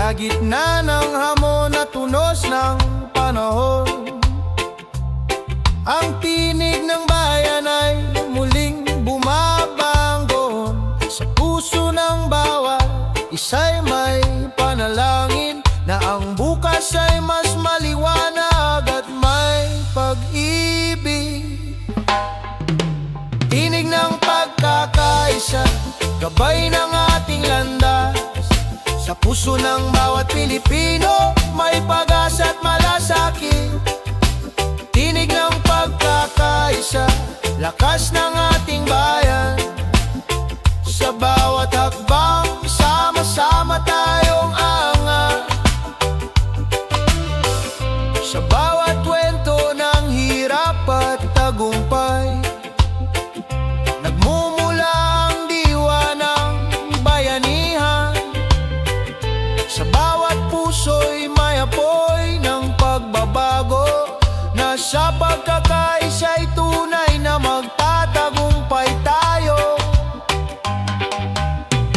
Sa gitna ng hamon at tunos ng panahon, ang tinig ng bayan ay muling bumabangon. Sa puso ng bawat isa'y may panalangin na ang bukas ay mas maliwanag at may pag-ibig. Tinig ng pagkakaisa, gabay ng ating landas. Sa puso ng bawat Pilipino, may pag-asa at malasakit. Tinig ng pagkakaisa, lakas ng ating bayan. Sa bawat hakbang, sama-sama tayong angat. Sa bawat kwento ng hirap at tagumpay, nagmumula ang diwa ng bayanihan. Sa bawat puso'y may apoy ng pagbabago, na sa pagkakaisa'y tunay na magtatagumpay tayo.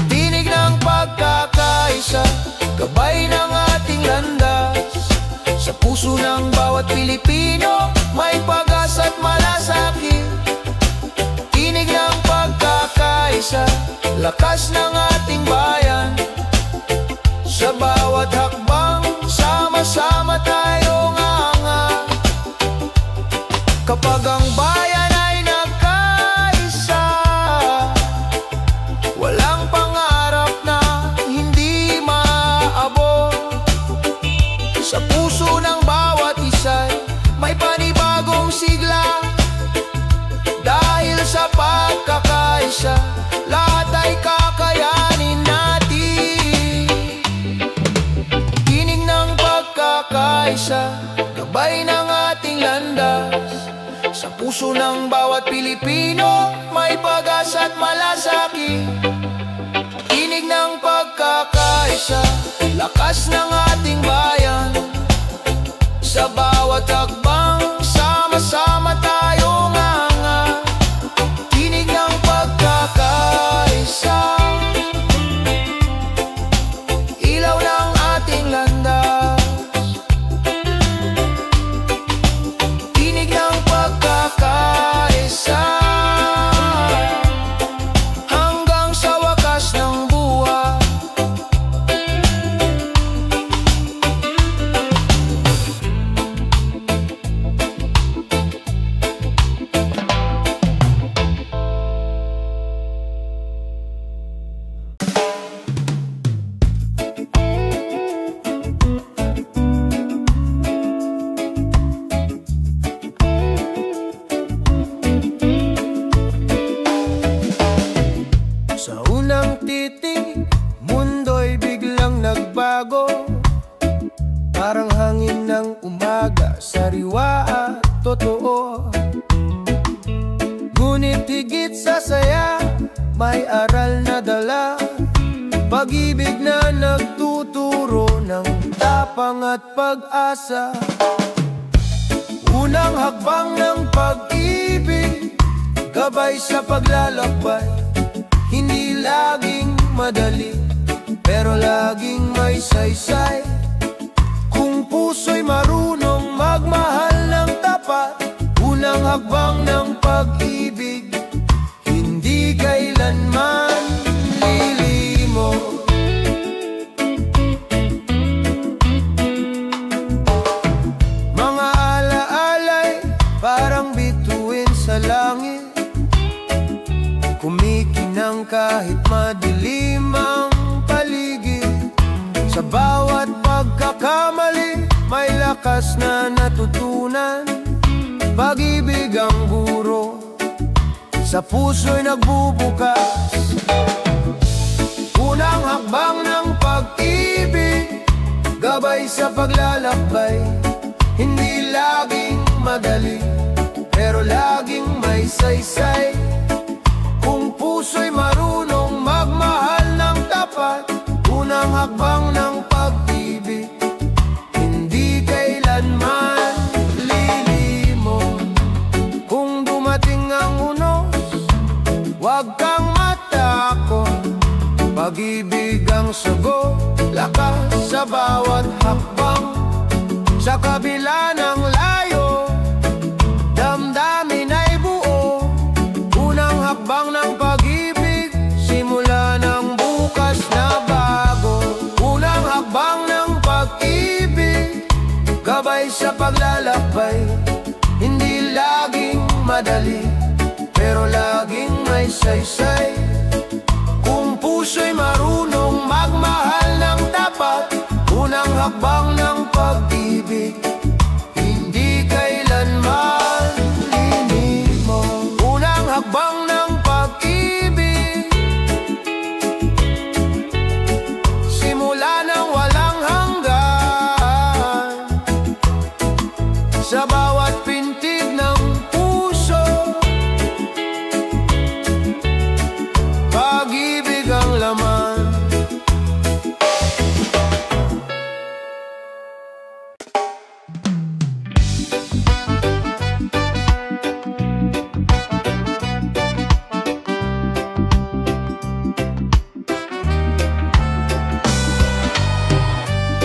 Tinig ng pagkakaisa, gabay ng ating landas. Sa puso ng bawat Pilipino, may pag-asa at malasakit. Tinig ng pagkakaisa, lakas ng ating bayan. Sa bawat hakbang, sama-sama tayong angat. Kapag ang bayan ay nagkaisa, walang pangarap na hindi maaabot. Sa puso ng bawat isa'y may panibagong sigla. Dahil sa pagkakaisa, lahat ay kakayanin natin. Tinig ng pagkakaisa, gabay ng ating landas. Sa puso ng bawat Pilipino, may pag-asa at malasakit. Tinig ng pagkakaisa, lakas ng ating bayan. Sa bawat hakbang, sama-sama tayong angat. Tinig ng pagkakaisa, ilaw ng ating landas. Tinig ng pagkakaisa, hanggang sa wakas ng buhay. Sa unang titig, mundo'y biglang nagbago. Parang hangin ng umaga, sariwa at totoo. Ngunit higit sa saya, may aral na dala. Pag-ibig na nagtuturo ng tapang at pag-asa. Unang hakbang ng pag-ibig, gabay sa paglalakbay. Hindi laging madali, pero laging may saysay. Kung puso'y marunong magmahal ng tapat, unang hakbang ng pag-ibig, hindi kailanman lilimot. Mga alaalay, parang bituin sa langit, kumikinang kahit madilim ang paligid. Sa bawat pagkakamali, may lakas na natutunan. Pag-ibig ang guro, sa puso'y nagbubukas. Unang hakbang ng pag-ibig, gabay sa paglalakbay. Hindi laging madali, pero laging may saysay. Kung puso'y marunong magmahal ng tapat, unang hakbang ng pag-ibig, hindi kailanman lilimot. Kung dumating ang unos, huwag kang matakot. Pag-ibig ang sagot, lakas sa bawat hakbang. Sa kabila ng layo, damdamin ay buo. Unang hakbang ng pag-ibig, simula ng bukas na bago. Unang hakbang ng pag-ibig, gabay sa paglalakbay. Hindi laging madali, pero laging may saysay. Kung puso'y marunong magmahal ng tapat, unang hakbang ng pag-ibig, hindi kailanman linimong. Unang hakbang ng pag-ibig, simula ng walang hanggan. Sa bawat pintig ng puso, pag-ibig ang laman.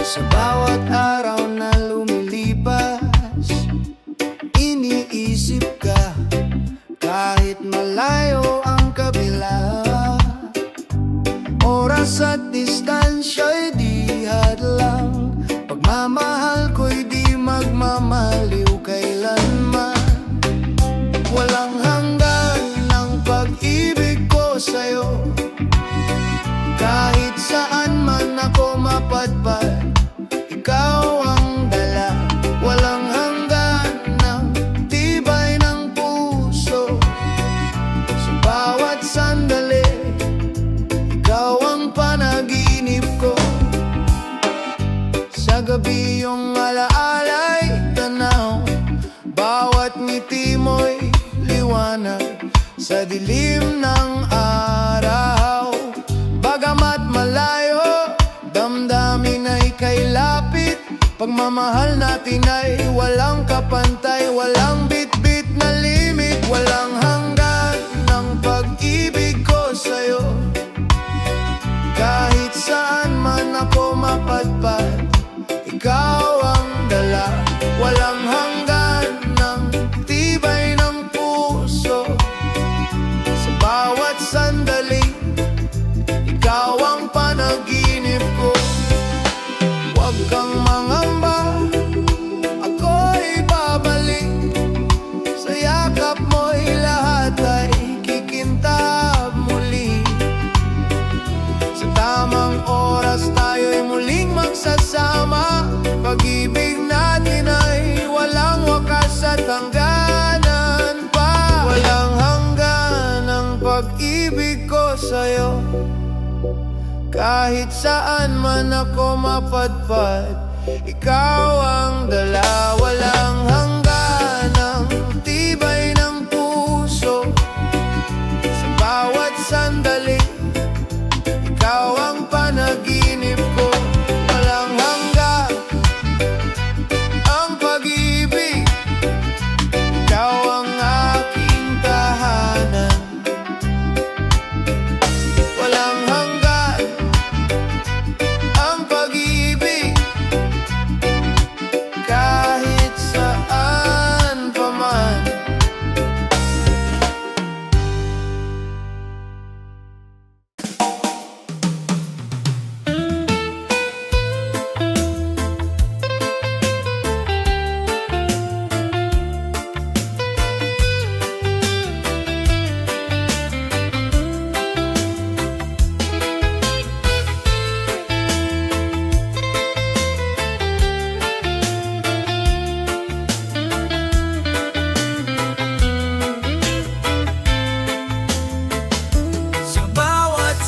Sa bawat araw na lumilipas, iniisip ka kahit malayo ang kabila. Oras at distansya'y di hadlang, pagmamahal ko'y di magmamaliw kailanman. Walang hanggan ng pag-ibig ko sa'yo, kahit saan man ako mapadpad, ikaw ang dala. Walang hanggan ng tibay ng puso, sa bawat sandali, ikaw ang panaginip ko. Sa gabi yung alaala'y tanaw, bawat ngiti mo'y liwanag sa dilim ng araw. Bagamat malayo, damdamin ay kay lapit. Pagmamahal natin ay walang kapantay, walang bit-bit na limit. Walang hanggan ng pag-ibig ko sa'yo, kahit saan man ako mapadpad, ikaw ang dala. Walang hanggan ng tibay ng puso, sa bawat sandali, ikaw ang panaginip ko. Huwag kang mangamba, ako'y babalik. Sa yakap mo'y lahat ay kikintab muli. Sa tamang oras tayo'y muling magsasama. Pag-ibig natin ay walang wakas at hangganan pa. Walang hanggan ang pag-ibig ko sa'yo, kahit saan man ako mapadpad, ikaw ang dala. Walang hanggan ang tibay ng puso, sa bawat sandali, ikaw ang panaginip ko. Walang hanggan ang pag-ibig, ikaw ang aking tahanan. Walang hanggan ang pag-ibig, kahit saan pa man.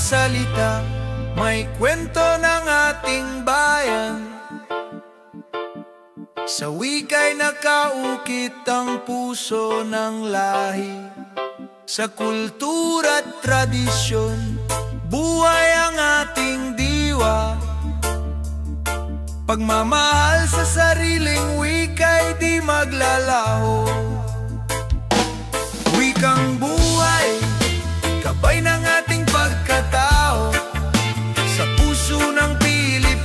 Salita, may kwento ng ating bayan. Sa wika'y nakaukit ang puso ng lahi. Sa kultura at tradisyon, buhay ang ating diwa. Pagmamahal sa sariling wika'y di maglalaho. Wikang buhay, gabay ng ating pagkatao. Sa puso ng Pilipino,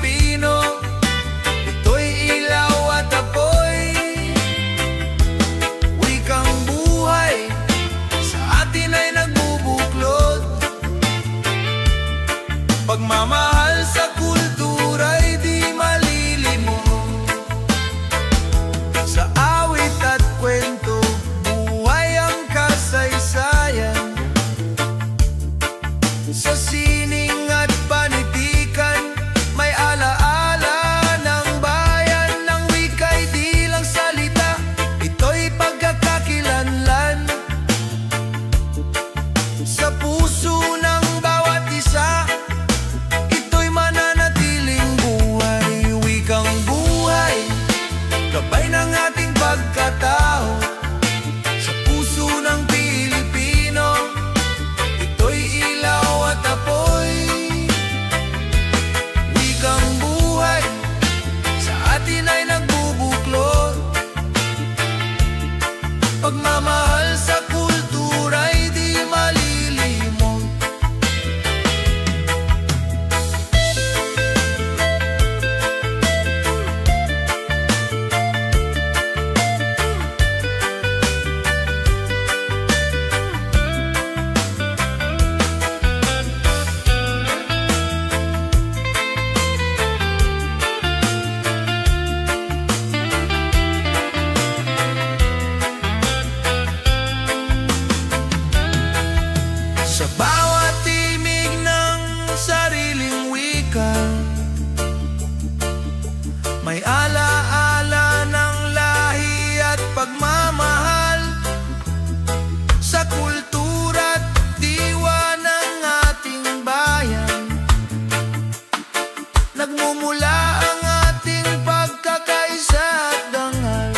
nagmumula ang ating pagkakaisa at dangal.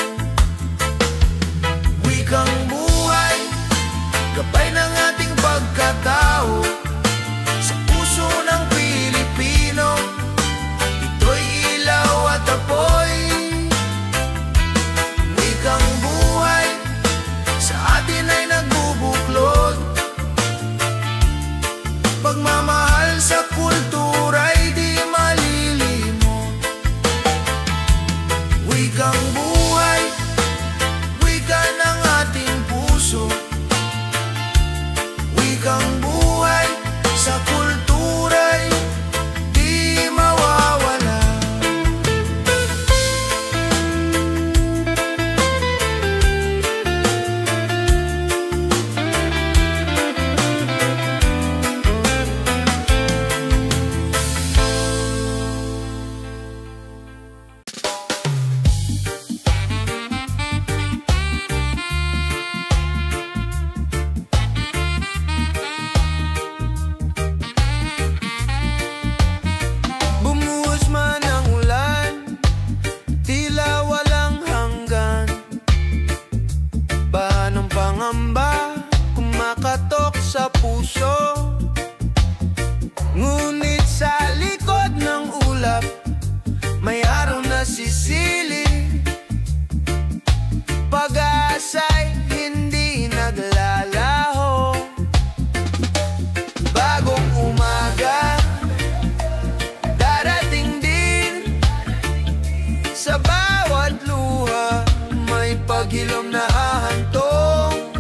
Wikang buhay, gabay ng ating pagkatao sa puso ng Pilipino. Ito'y ilaw at apoy. Wikang buhay, sa atin ay nagbubuklod. Pagmamahal sa kultura'y di malilimot. Wikang buhay, wika ng ating puso. Wikang buhay, sa kultura'y di mawawala. Bumuhos man ang ulan, tila walang hanggan. Bahan ng pangamba, kumakatok sa puso. Ngunit sa likod ng ulap, may araw na sisilid. Pag-asa'y hindi naglalaho. Bagong umaga, darating din. Sa bawat luha, may paghilom na hahantong.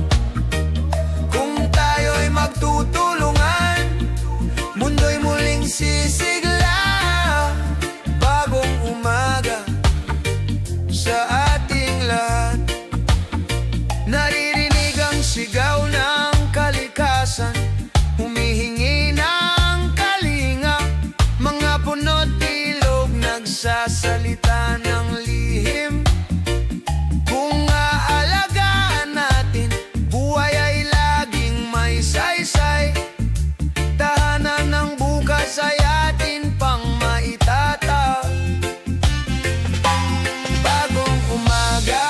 Kung tayo'y magtutulungan, mundo'y muling sisigla. Bagong umaga sa ating lahat. Naririnig ang sigaw ng kalikasan, humihingi ng kalinga. Mga puno't ilog nagsasalita ng lihim. Kung aalagaan natin, buhay ay laging may saysay. Tahanan ng bukas ay atin pang maitatag. Bagong umaga,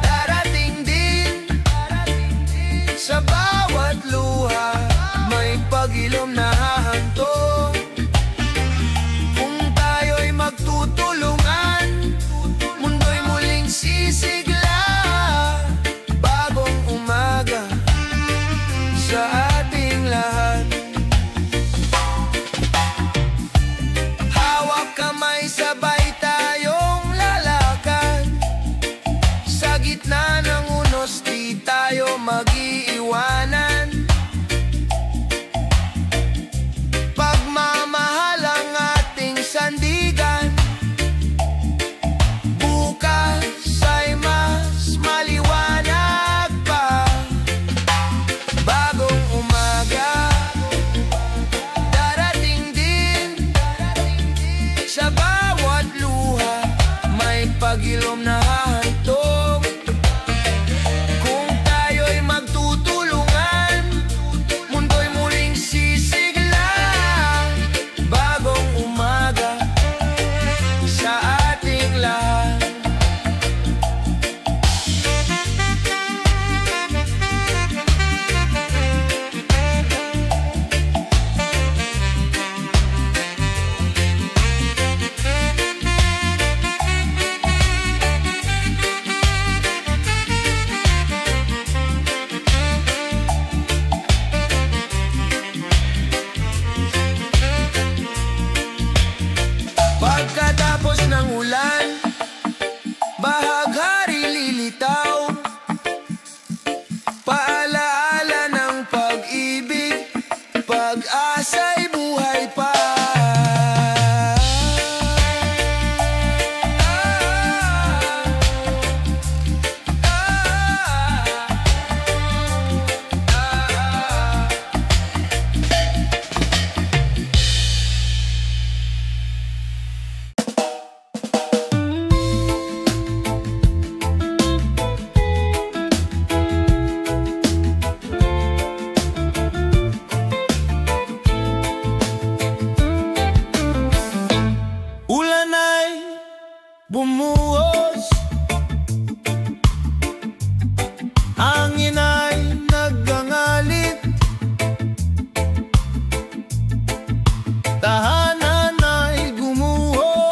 darating din. Sa bawat luha, may pag-ilom na hahantong. Kung tayo'y magtutulungan, mundo'y muling sisigla. Bagong umaga sa ating lahat. Hawak kamay, sabay tayong lalakad. Sa gitna ng unos, di tayo mag-iiwanan. Pagmamahal ang ating sandigan. Bukas ay mas maliwanag pa. Bagong umaga, darating din. Sa bawat luha, may pag-ilom na hahantong. Kung tayo'y magtutulungan, mundo'y muling sisigla. Bagong umaga sa ating lahat. Pagkatapos ng ulan, bahaghari lilitaw. Paalaala ng pag-ibig, pag-asa'y buhay pa. bumuhos. Hangin ay nagangalit, tahanan ay gumuho,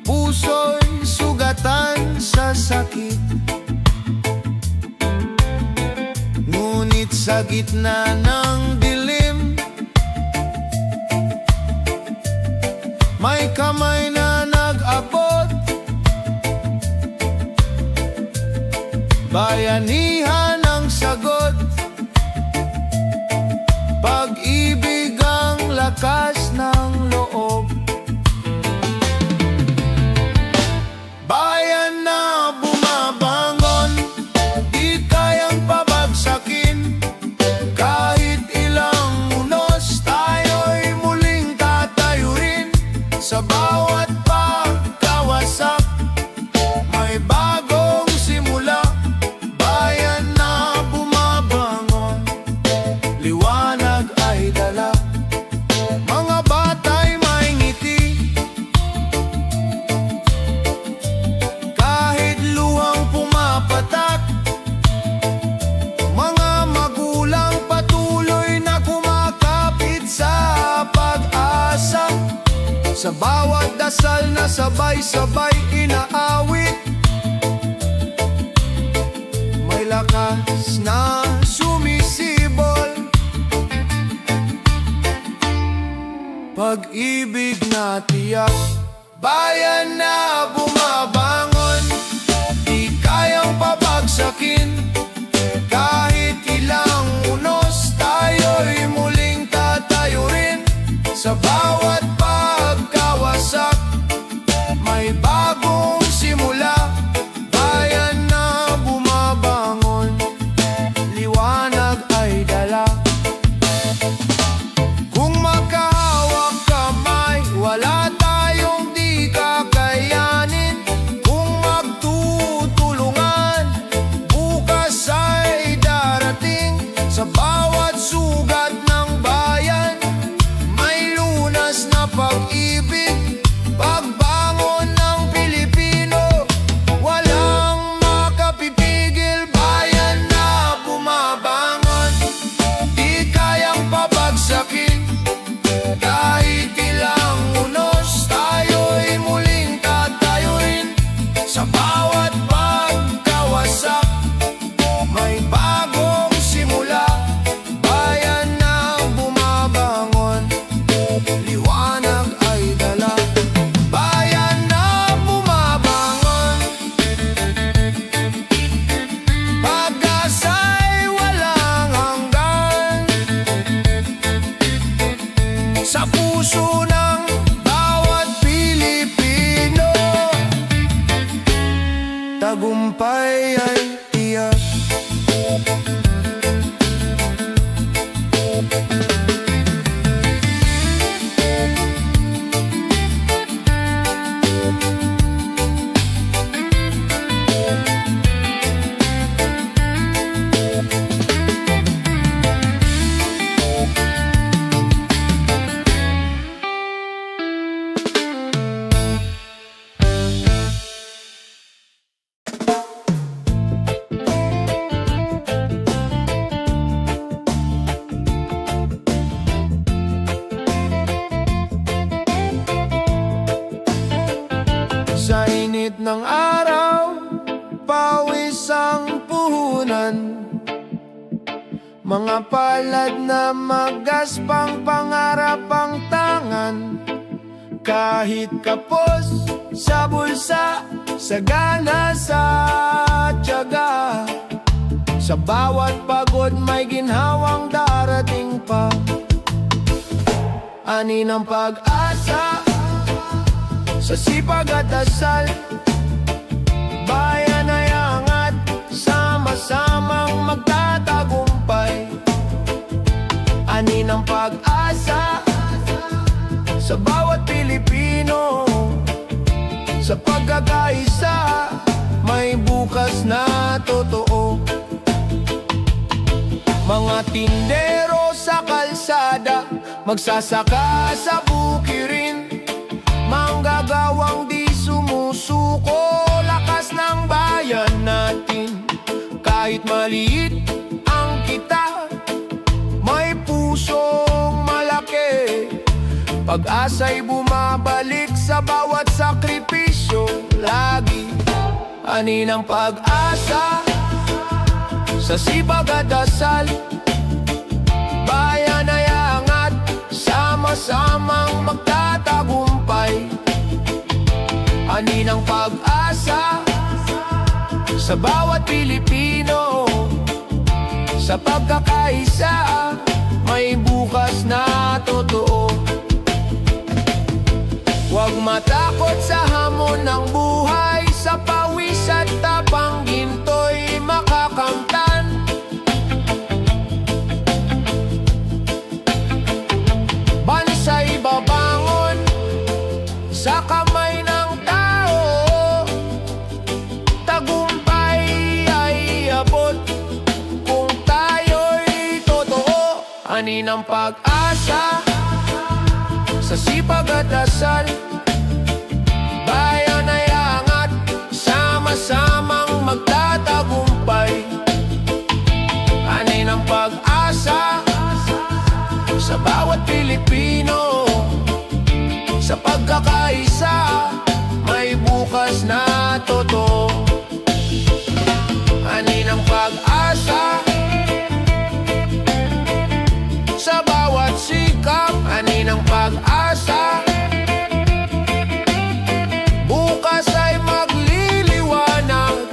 puso'y sugatan sa sakit. Ngunit sa gitna ng dilim, may kamay na nag-abot. Bayanihan ang sagot, pag-ibig ang lakas ng loob. Bayan na bumabangon, di kayang pabagsakin. Kahit ilang unos, tayo'y muling tatayo rin. Sa bawat pagkawasak, may bagong simula. Bayan na bumabangon, liwanag ay dala. Mga bata'y may ngiti, kahit luhang pumapatak. Mga magulang patuloy na kumakapit sa pag-asa. Sa bawat dasal na sabay-sabay inaawit, may lakas na sumisibol. Pag-ibig na tiyak, bayan na bumabangon, di kayang pabagsakin. Kahit ilang unos, tayo'y muling tatayo rin. Sa bawat pagkawasak, may bagong simula. Bayan na bumabangon, liwanag ay dala. Kung magkahawak kamay, wala tayong di kakayanin. Kung magtutulungan, bukas ay darating. Sa bawat sugat ng bayan, may lunas na pag-ibig. Pagbangon ng Pilipino, walang makapipigil. Bayan na bumabangon, di kayang pabagsakin. Kahit ilang unos, tayo'y muling tatayuin. Sa bawat pagkawasak, may bagong simula. Bayan na bumabangon, liwanag ay dala. Bayan na bumabangon, pag-asa'y walang hanggan. Sa puso ng bawat Pilipino, tagumpay ay tiyak. Sa init ng araw, pawis ang puhunan. Mga palad na magaspang pangarap ang tangan. Kahit kapos sa bulsa, sagana sa tiyaga. Sa bawat pagod may ginhawang darating pa. Ani ng pag-asa, sa sipag at dasal, bayan ay angat, sama-samang magtatagumpay. Ani ng pag-asa sa bawat Pilipino, sa pagkakaisa, may bukas na totoo. Mga tindero sa kalsada, magsasaka sa bukirin, manggagawang kahit maliit ang kita, may pusong malaki. Pag-asa'y bumabalik sa bawat sakripisyo lagi. Ani ng pag-asa sa sipag at dasal, bayan ay angat, sama-samang magtatagumpay. Ani ng pag-asa sa bawat Pilipino, sa pagkakaisa may bukas na totoo. Huwag matakot sa hamon ng buhay, sa pawis at tapang ginto'y makakamtan. Bansa'y babangon sa kamay ng tao, tagumpay ay abot kung tayo'y totoo. Ani ng pag-asa sa sipag at dasal, bayan ay angat, sama-samang magtatagumpay. Ani ng pag-asa sa bawat Pilipino, sa pagkakaisa may bukas na totoo. Ani ng pag-asa sa bawat sikap, ani ng pag-asa, bukas ay magliliwanag.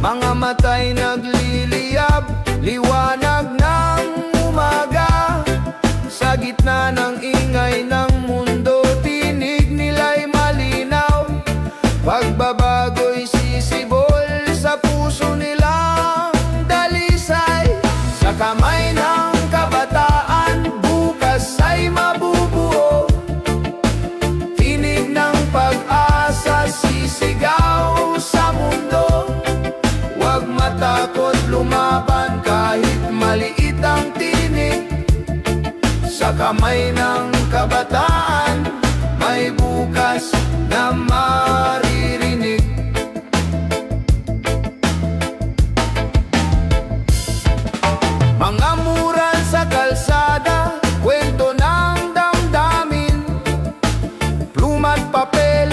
Mga matay nagliliyab, liwanag ng umaga. Sa gitna ng ingay ng mundo, tinig nila'y malinaw. Pagbabago'y sisibol sa puso nilang dalisay. Sa kamay ng kabataan, bukas ay mabubuo. Tinig ng pag-asa, sisigaw sa mundo. Huwag matakot lumaban kahit maliit ang tinig. Sa kamay ng kabataan, may bukas na maririnig. Mga mural sa kalsada, kwento ng damdamin, pluma't papel,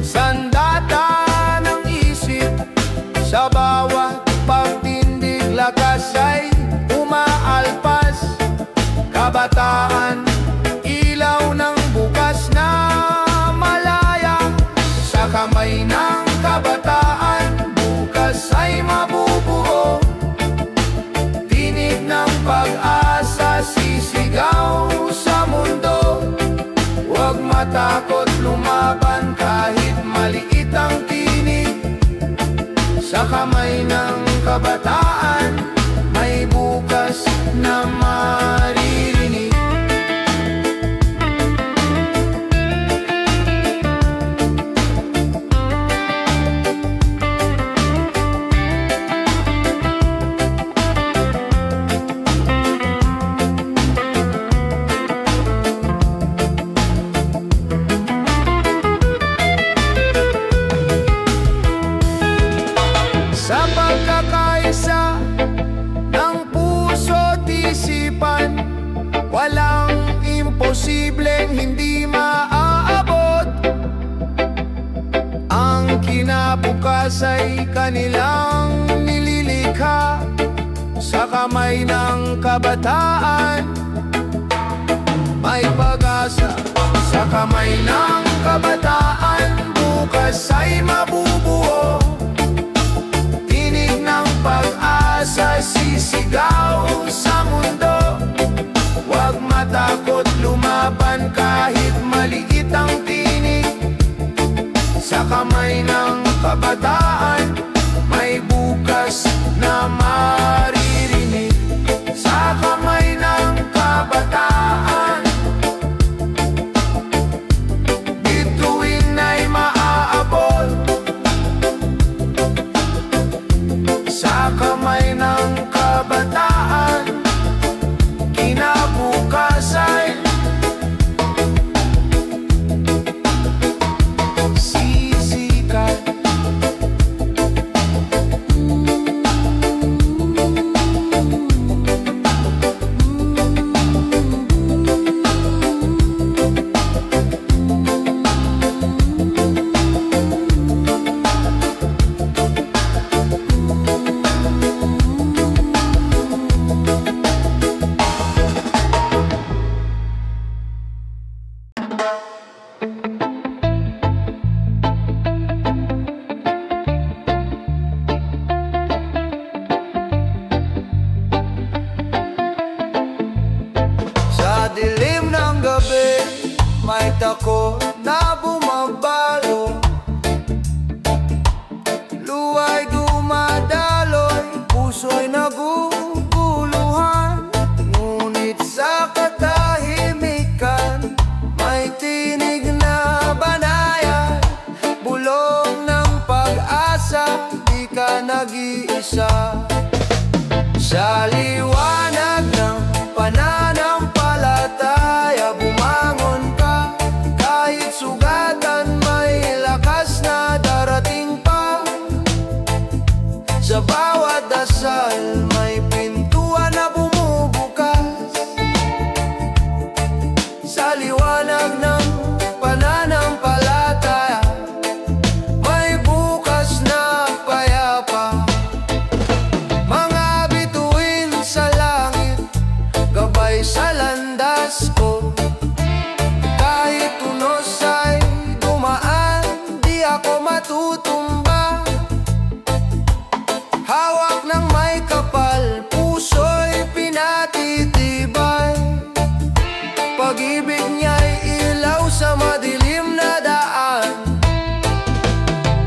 sandata ng isip. Sa bawat pagtindig, lakas ay umaalpas. Kabataan, ilaw ng bukas na malaya. Sa kamay ng kabataan, bukas ay mabubuo. Tinig ng pag-asa, sisigaw sa mundo. Huwag matakot lumaban kahit maliit ang tinig. Sa kamay ng kabataan, may bukas na maririnig. Sa pagkakaisa ng puso't isipan, walang imposibleng hindi maaabot. Ang kinabukas ay kanilang nililikha. Sa kamay ng kabataan, may pag-asa. Sa kamay ng kabataan, bukas ay mabubuo. Tinig ng pag-asa, sisigaw kabataan, may bukas na maririnig sa kamay ng kabataan. Bituin ay maaabot sa kamay ng kabataan. Kinabukas ay sisikat. Sa dilim ng gabi, may takot na bumabalo. Luwa'y dumadaloy, puso'y naguguluhan. Ngunit sa katahimikan, may tinig na banayad. Bulong ng pag-asa, di ka nag-iisa. Sa liwanag ng pananampalataya, bumangon ka. Kahit sugatan, may lakas na darating pa. Sa bawat dasal, may pintuan na bumubukas. Sa liwanag ng pananampalataya, may bukas na payapa. Mga bituin sa langit, gabay sa landas ko. Kahit tunos ay dumaan, di ako matutumba. Hawak ng may kapal, puso'y pinatitibay. Pag-ibig niya'y ilaw sa madilim na daan.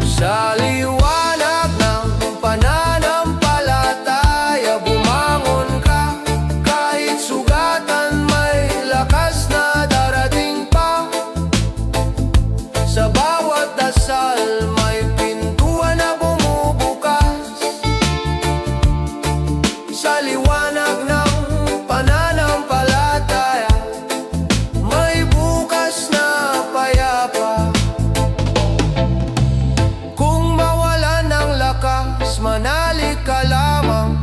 Sa liwanag ng pananampalataya, bumangon ka. Kahit sugatan, may lakas na darating pa. Sa bawat dasal, may pintuan na bumubukas. Sa liwanag ng pananampalataya, may bukas na payapa. Kung mawalan ng lakas, manalik ka lamang.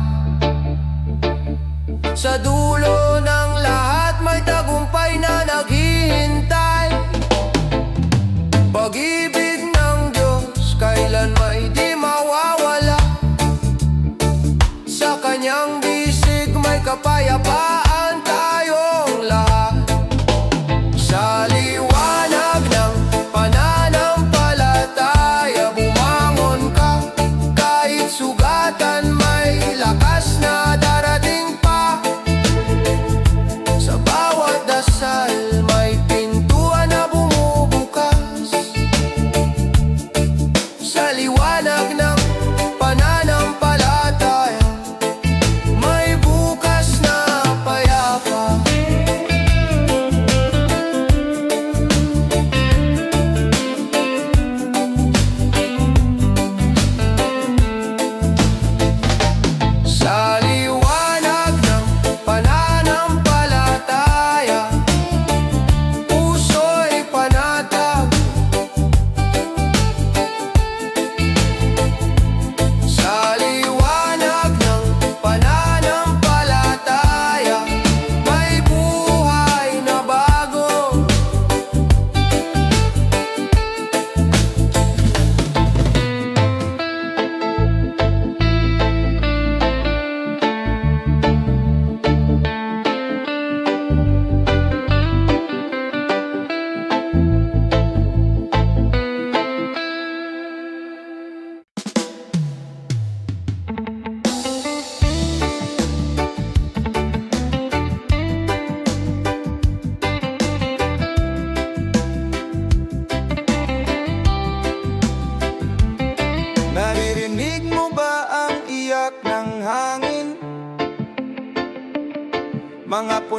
Sa dulo ng lahat, may tagumpay na naghihintay. Pag-ibig ng Diyos, kailan may di mawawala. Sa kanyang bisig, may kapayapaan tayong lahat. Sa liwanag ng pananampalataya, bumangon ka. Kahit sugatan, may lakas na darating pa. Sa bawat dasal, may pintuan na bumubukas. Sa liwanag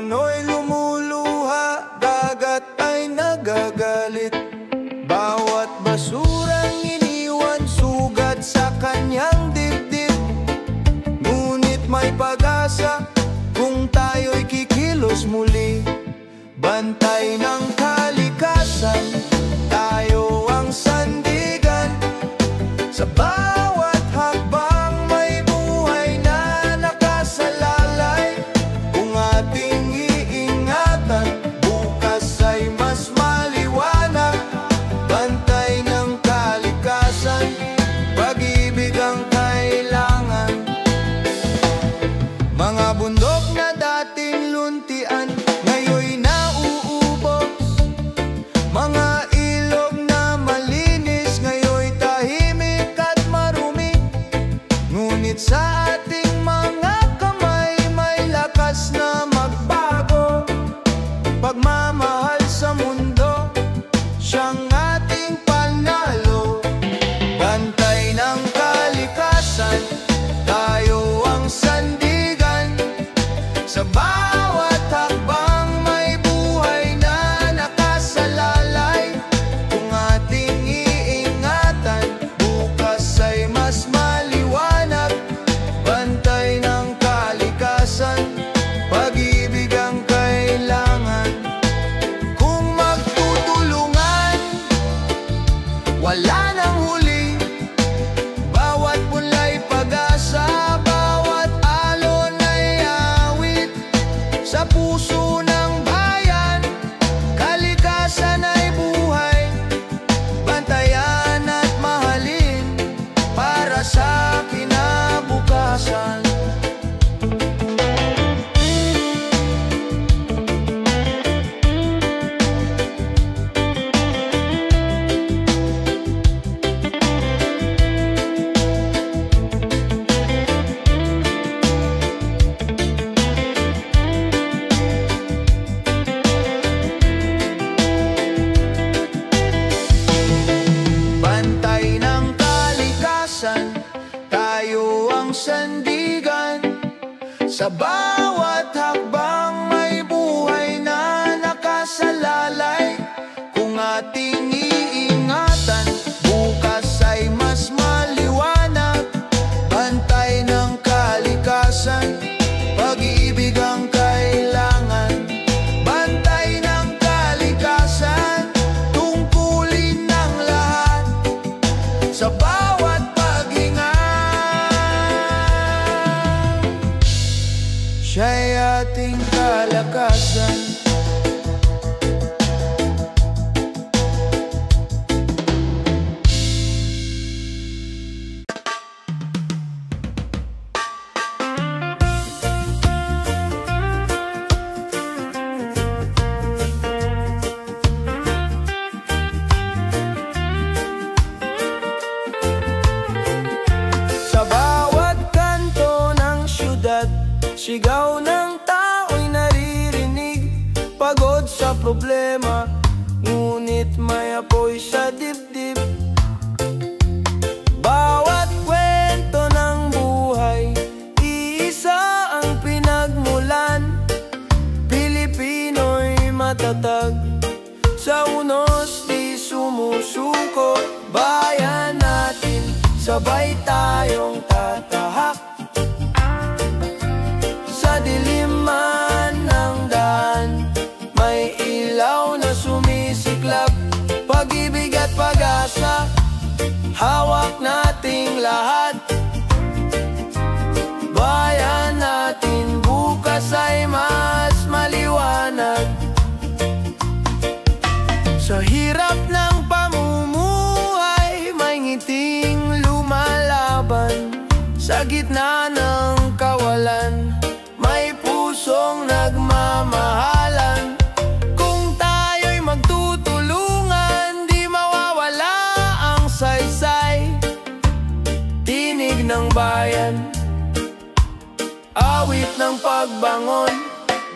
puno'y lumuluha, dagat ay nagagalit. Bawat basurang iniwan, sugat sa kanyang dibdib. Ngunit may pag-asa kung tayo'y kikilos muli. Bantay ng kalikasan, tayo ang sandigan. Sa bawat hakbang may buhay na nakasalalay. Kung ating iingatan, bukas ay mas maliwanag. Bantay ng kalikasan, pag-ibig ang kailangan. Mga bundok na dating luntian, ngayon'y nauubos. Mga ilog na malinis, ngayon'y tahimik at marumi. Ngunit sa ating mga kamay, may lakas na magbago. Pagmamahal sa mundo, siyang ating panalo. Bantay ng kalikasan, tayo ang sandigan. Sa bawat hakbang may buhay na nakasalalay. Kung ating iingatan, bukas ay mas maliwanag. Bantay ng kalikasan, pag-ibig ang kailangan. Kung magtutulungan, wala nang huli. Bawat punla'y pag-asa, bawat alon ay awit. Sa puso ng bayan, kalikasan ay buhay. Bantayan at mahalin para sa kinabukasan. Bantay ng kalikasan, tayo ang sandigan. Sa bawat hakbang may buhay na nakasalalay. Kung ating iingatan, bukas ay mas maliwanag. Bantay ng kalikasan, pag-ibig ang kailangan. Bantay ng kalikasan, tungkulin ng lahat. Sa bawat paghinga, siya'y ating kalakasan. Sa bawat kanto ng syudad, sigaw ng tao'y naririnig. Pagod sa problema, ngunit may apoy sa dibdib. Bawat kwento ng buhay, iisa ang pinagmulan. Pilipino'y matatag, sa unos di sumusuko. Bayan natin, sabay tayong tatahak. Sa diliman ng daan, may ilaw na sumisiklab. Pag-ibig at pag-asa, hawak nating lahat. Bayan natin, bukas ay mas maliwanag. Sa hirap ng pamumuhay, may ngiting lumalaban. Sa gitna ng kawalan, may pusong nagmamahalan. Kung tayo'y magtutulungan, di mawawala ang saysay. Tinig ng bayan, awit ng pagbangon.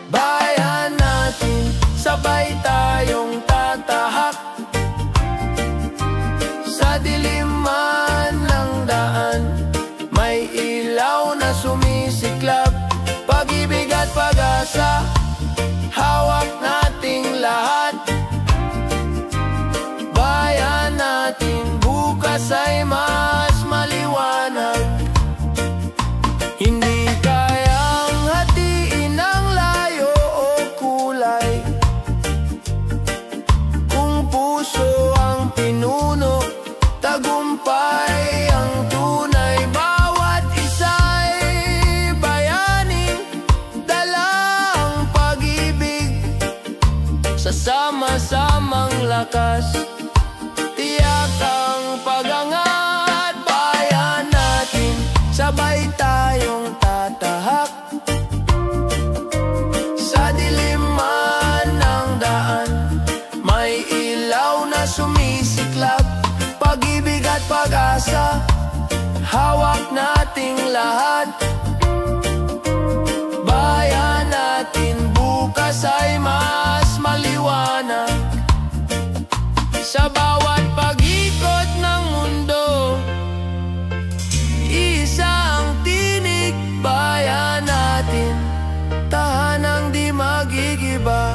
Bayan natin, sabay tayong tatahak. Sa diliman ng daan, may ilaw na sumisiklab. Pag-ibig at pag-asa, bukas ay mas maliwanag. Hindi kayang hatiin ang layo o kulay. Kung puso ang pinuno, tagumpay ang tunay. Bawat isa'y bayani, dala ang pag-ibig. Sa sama-samang lakas, tiyak ang pag-angat. Bayan natin, sabay tayong tatahak. Sa dilim man ng daan, may ilaw na sumisiklab. Pag-ibig at pag-asa, hawak nating lahat. Bayan natin, bukas ay mas maliwanag. Sa bawat pag-ikot ng mundo, isa ang tinig. Bayan natin, tahanang di magigiba.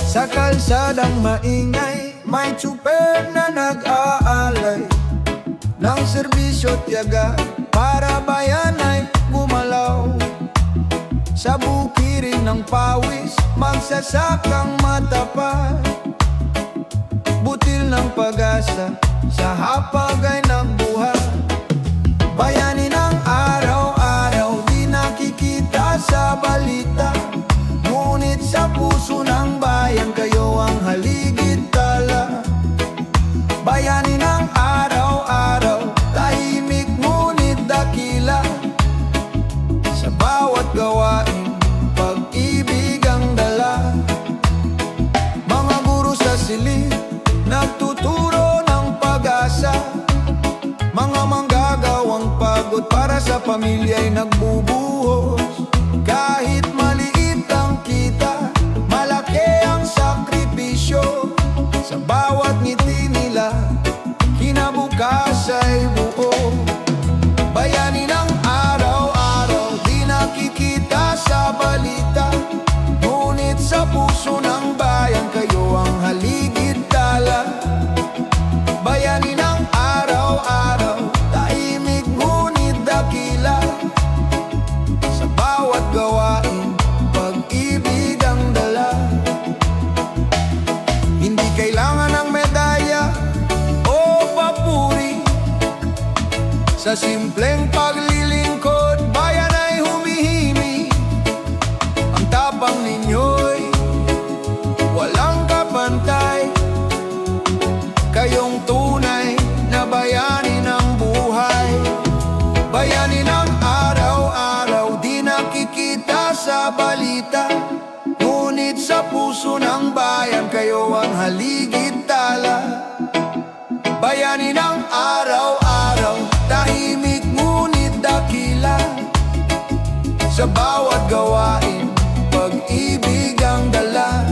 Sa kalsadang maingay, may tsuper na nag-aalay ng serbisyo tiyaga para bayan ay gumalaw. Sa bukirin ng pawis, magsasakang matapat. Butil ng pag-asa, sa hapag ay nagbuhat. Bayani ng araw-araw, di nakikita sa balita. Ngunit sa puso ng bayan, kayo ang haligid tala. Bayani ng araw-araw, tahimik ngunit dakila. Sa bawat gawain, pag-ibig ang dala. Mga guro sa silid, nagtuturo ng pag-asa. Mga manggagawang pagod para sa pamilya'y nagbubuhos. Kahit maliit ang kita, malaki ang sakripisyo. Sa bawat ngiti nila, kinabukas ay buo. Bayani ng araw-araw, di nakikita sa balita. Ngunit sa puso ng bayan, kayo ang haligid tala. Bayani ng araw-araw, tahimik ngunit dakila. Sa bawat gawain, pag-ibig ang dala. Hindi kailangan ng medalya o papuri. Sa simpleng paglilingkod, bayan ay humihimik. Ang tapang ninyo'y walang kapantay. Kayong tunay na bayani ng buhay. Bayani ng araw-araw, di nakikita sa balita. Ngunit sa puso ng bayan, kayo ang haligid tala. Bayani ng araw-araw, tahimik ngunit dakila. Sa bawat gawain, pag-ibig ang dala.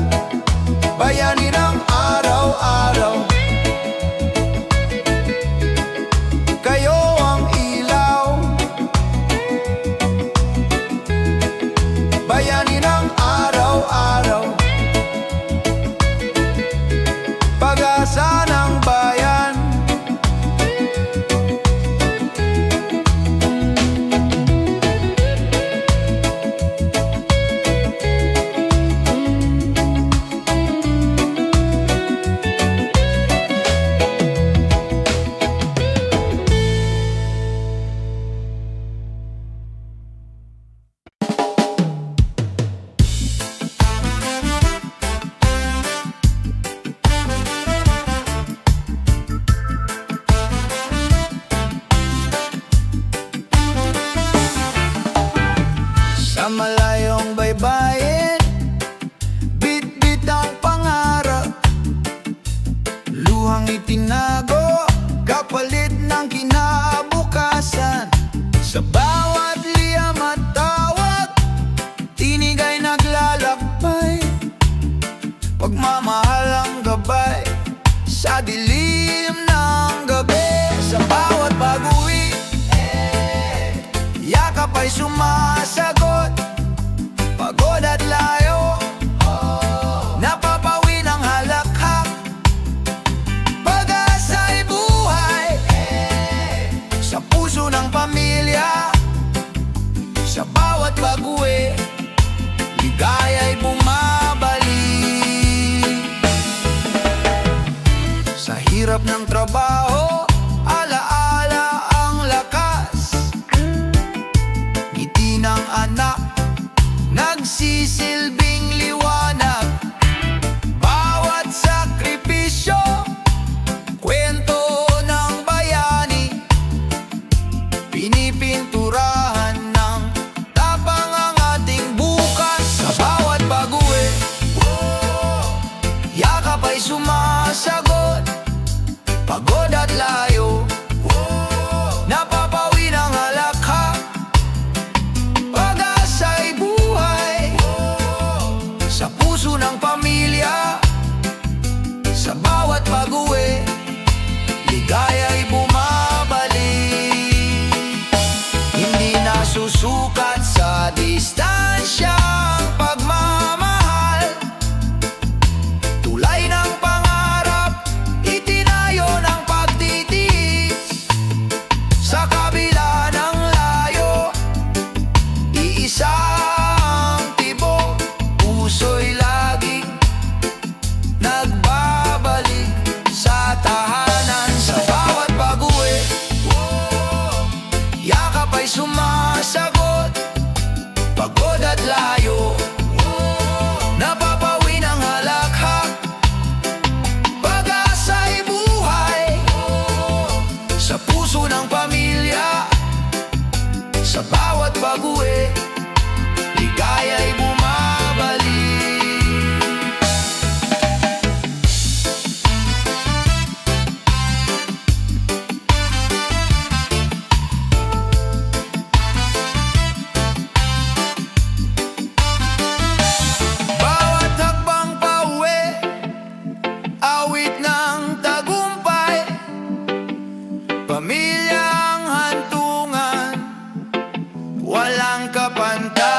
Bayani ng araw-araw, kayo ang ilaw. Bayani ng araw-araw, pag-asa ng bayan. sumasagot, pagod at layo, napapawi ng halakhak. Pag-asa'y buhay sa puso ng pamilya. Sa bawat pag-uwi, ligaya'y bumabalik. Sa hirap ng trabaho, alaala ang lakas. Ngiti ng anak, nagsisilbing liwanag. Bawat sakripisyo, kwento ng bayani. Pinipinturahan ng tapang ang ating bukas. Sa bawat pag-uwi, yakap ay sumasagot, pagod at layo, napapawi ng halakhak. Pag-asa'y buhay sa puso ng pamilya. Sa bawat pag-uwi, ligaya'y bumabalik. Hindi nasusukat sa distansya ang pagmamahal. Tulay ng pangarap, itinayo ng pagtitiis. Sa kabila ng layo, iisa ang tibok. Puso'y laging nagbabalik sa tahanan. Sa bawat pag-uwi, yakap ay sumasagot, pagod at layo, napapawi ng halakhak. Pag-asa'y buhay sa puso ng pamilya. Sa bawat pag-uwi, ligaya'y bumabalik. Bawat hakbang pauwi, awit ng tagumpay. Pamilyang hantungan, walang kapantay.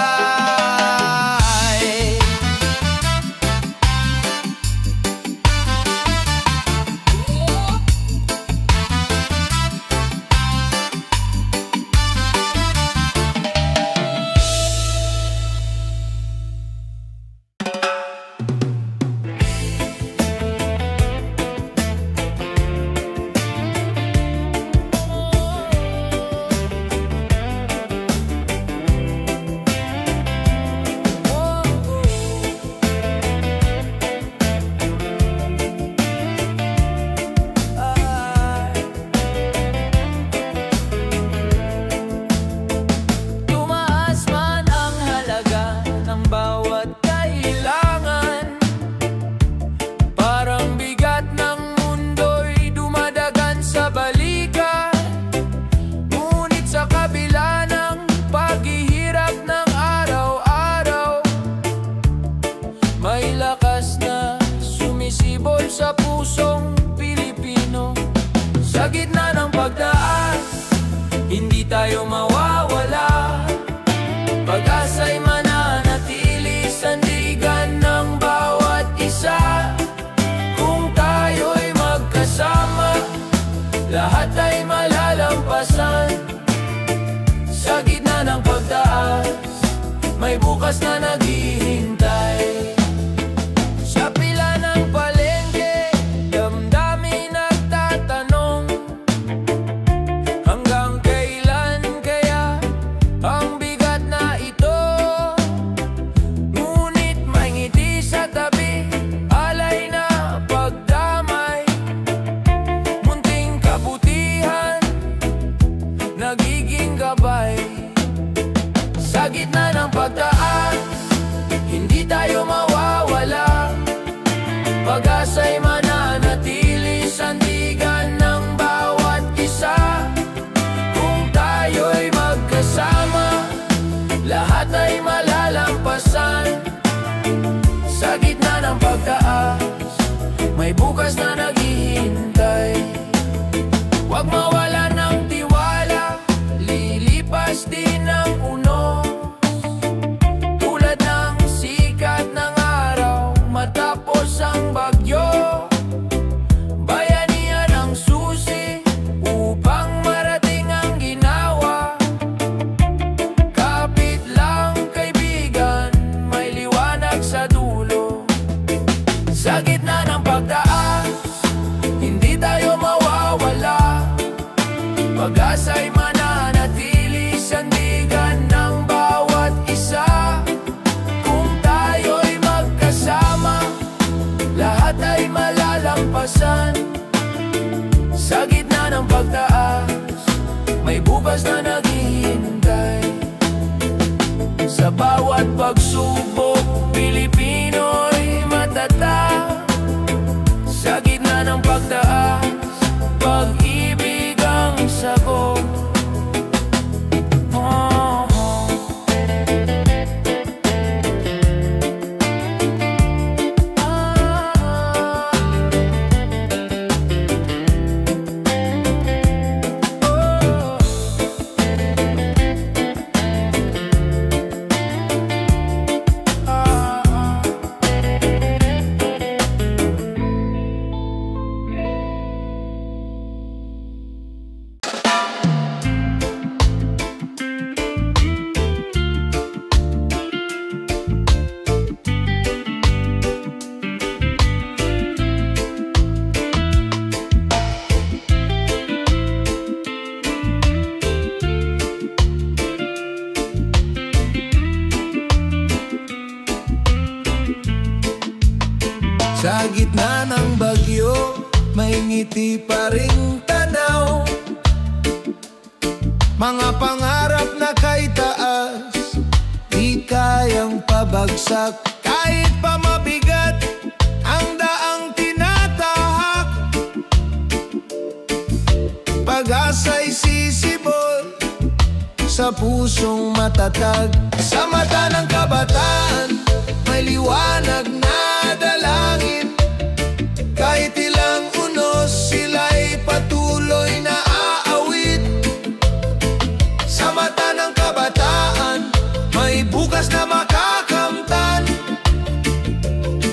Tumaas man ang halaga ng bawat kailangan. Parang bigat ng mundo'y dumadagan sa balikan. Ngunit sa kabila ng paghihirap ng araw-araw, may lakas na sumisibol sa pusong Pilipino. Sa gitna ng pagdaas, hindi tayo mawawala. Pag-asa'y mananatili, sandigan ng bawat isa. Kung tayo'y magkasama, lahat ay malalampasan. Sa gitna ng pagtaas, may bukas na naghihintay. Sa pila ng palengke, damdamin nagtatanong, hanggang kailan kaya ang bigat na ito? Ngunit may ngiti sa tabi, alay na pagdamay. Munting kabutihan, nagiging gabay. Sa gitna ng pagtaas, hindi tayo mawawala. Pag-asa'y mananatili, sandigan ng bawat isa. Kung tayo'y magkasama, lahat ay malalampasan. Sa gitna ng pagtaas, may bukas na naghihintay. Huwag mawala ng tiwala, lilipas din ang uno. pag-asa'y mananatili sandigan ng bawat isa. Kung tayo'y magkasama, lahat ay malalampasan. Sa gitna ng pagtaas, may bukas na naghihintay. Sa bawat pagsubok, Pilipino'y matatag. Sa gitna ng pagtaas, pag-ibig ang sagot. Sa gitna ng bagyo, may ngiti pa ring tanaw. Mga pangarap na kay taas, di kayang pabagsak. Kahit pa mabigat ang daang tinatahak, pag-asa'y sisibol sa pusong matatag. Sa mata ng kabataan, may liwanag na dalangin. Kahit ilang unos, sila'y patuloy na aawit. Sa mata ng kabataan, may bukas na makakamtan.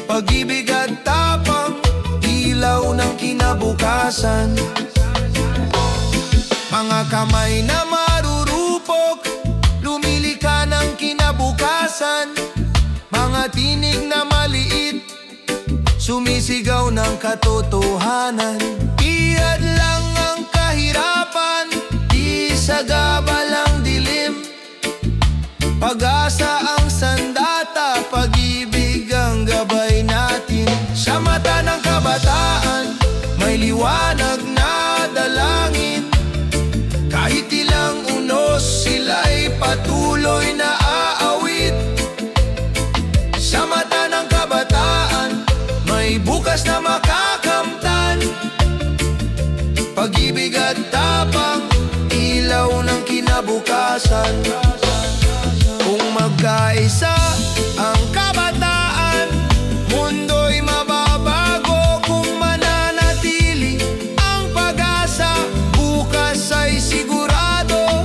Pag-ibig at tapang, ilaw ng kinabukasan. Mga kamay na marurupok, lumilika ng kinabukasan. Mga tinig na maliit, sumisigaw ng katotohanan. Iyad lang ang kahirapan, di sagabal ang dilim. Pag-asa ang sandata, pag-ibig ang gabay natin. Sa mata ng kabataan, may liwanag na dalangin. Kahit ilang unos, sila'y patuloy na aawit. Sa mata ng kabataan, may bukas na makakamtan. Pag-ibig at tapang, ilaw ng kinabukasan. Kung magkaisa ang kabataan, mundo'y mababago. Kung mananatili ang pag-asa, bukas ay sigurado.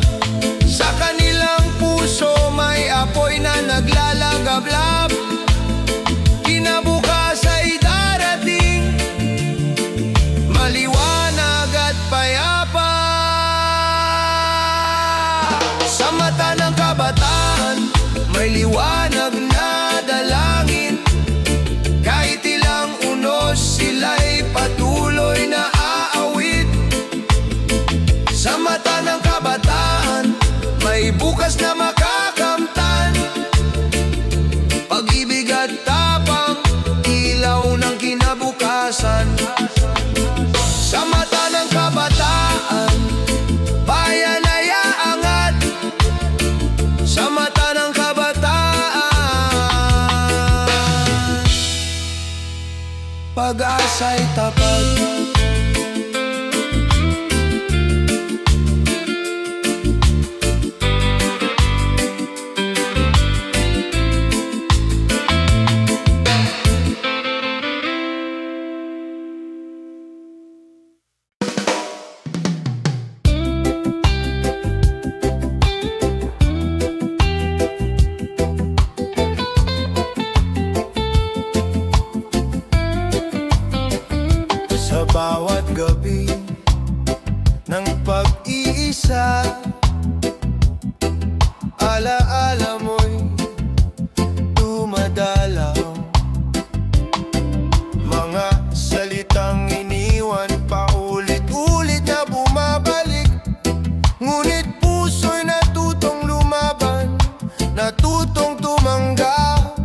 Sa kanilang puso may apoy na naglalagablab. Kinabukas ay darating, maliwanag at payapa. Sa mata ng kabataan, may liwanag na dalangin. Kahit ilang unos, sila'y patuloy na aawit. Sa mata ng kabataan, may bukas na makakamtan. Pag-ibig at tapang, ilaw ng kinabukasan. Sa mata ng kabataan, bayan ay aangat. Sa mata ng kabataan, pag-asa'y tapat. Ngunit puso'y natutong lumaban, natutong tumanggap,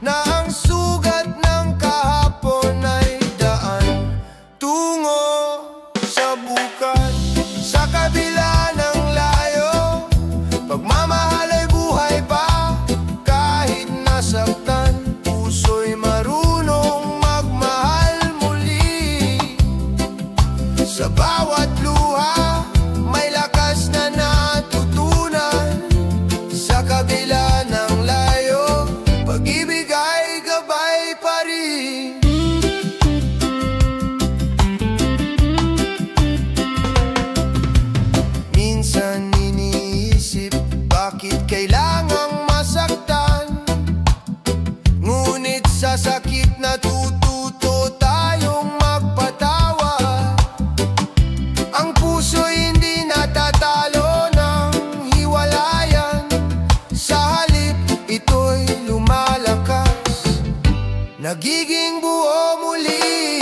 na ang sugat ng kahapon ay daan tungo sa bukas. Sa kabila ng layo, pagmamahal ay buhay pa. Kahit nasaktan, puso'y marunong magmahal muli. Sa bawat luha, may lakas na natutunan. Sa kabila ng layo, pag-ibig ay gabay pa rin. Minsan iniisip, bakit kailangang masaktan? Ngunit sa sakit natututo tayong magpatawa. Ang puso'y hindi natatalo ng hiwalayan. Sa halip, ito'y lumalakas, nagiging buo muli.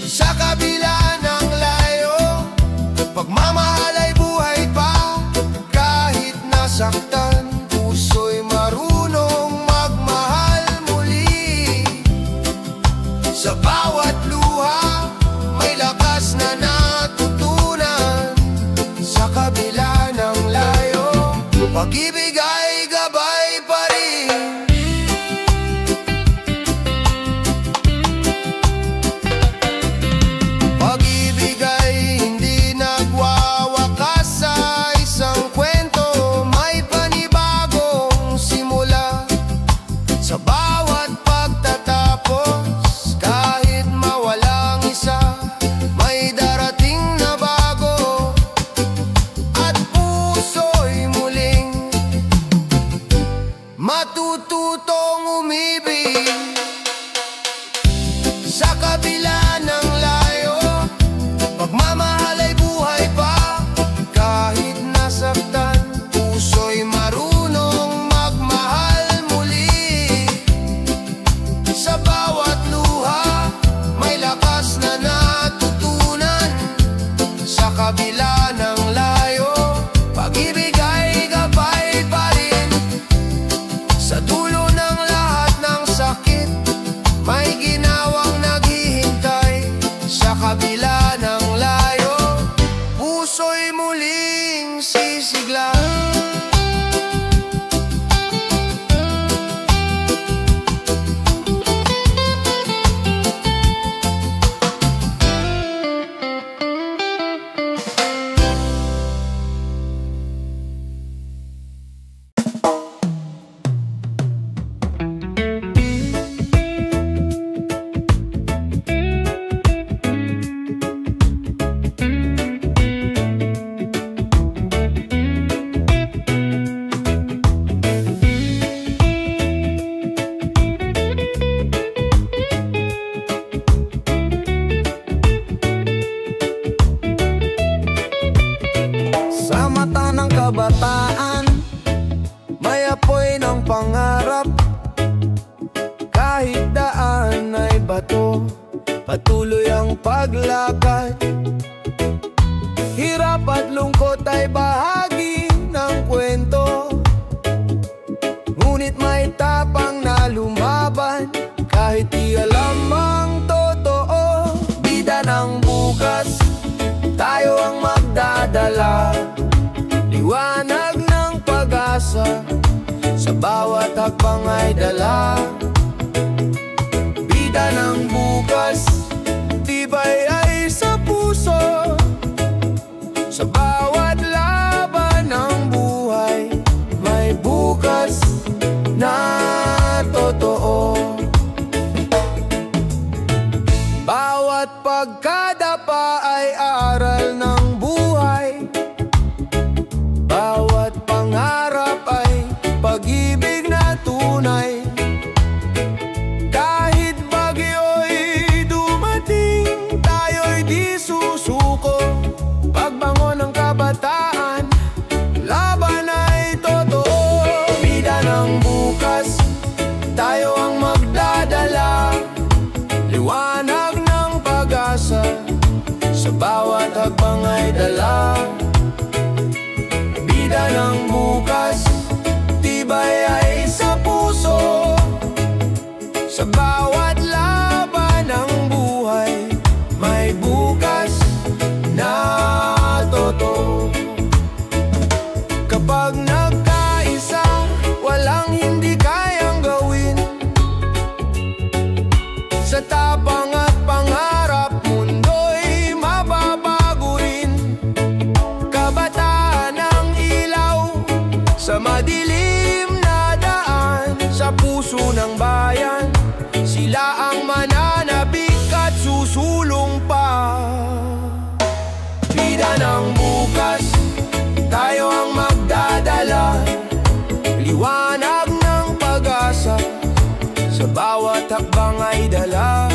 Sa kabila ng layo, pagmamahal ay buhay pa. Kahit nasaktan, puso'y marunong magmahal muli. Sa bawat luha, may lakas na natutunan. Sa kabila ng layo, pag-ibig ay gabay pa rin. Pag-ibig ay hindi nagwawakas sa isang kwento. May panibagong simula sa bawat pagtatapos. Kahit mawalang isa, may darating na bago. At puso'y muling matututong umibig. Sa kabila ng layo, pagmamahal ay buhay pa. Kahit nasaktan, puso'y marunong magmahal muli. Sa bawat luha, may lakas na natutunan. Sa kabila ng layo, pag-ibig ay gabay pa rin. Sa dulo ng lahat ng sakit, may ginawang naghihintay. Sa kabila ng layo, puso'y muling sisigla. Sa mata ng kabataan, may apoy ng pangarap. Kahit daan ay bato, patuloy ang paglakad. Hirap at lungkot ay bahagi ng kwento. Ngunit may tapang na lumaban, kahit di alam ang totoo. Bida ng bukas, tayo ang magdadala. Liwanag ng pag-asa, sa bawat hakbang ay dala. Bida ng bukas, tibay ay sa puso. Sa bawat laban ng buhay, may bukas na totoo. Bawat pagkadapa ay aral ng buhay. Bawat pangarap ay pag-ibig na tunay. sa madilim na daan, sa puso ng bayan. Sila ang mananabik at susulong pa. Bida ng bukas, tayo ang magdadala, liwanag ng pag-asa, sa bawat hakbang ay dala.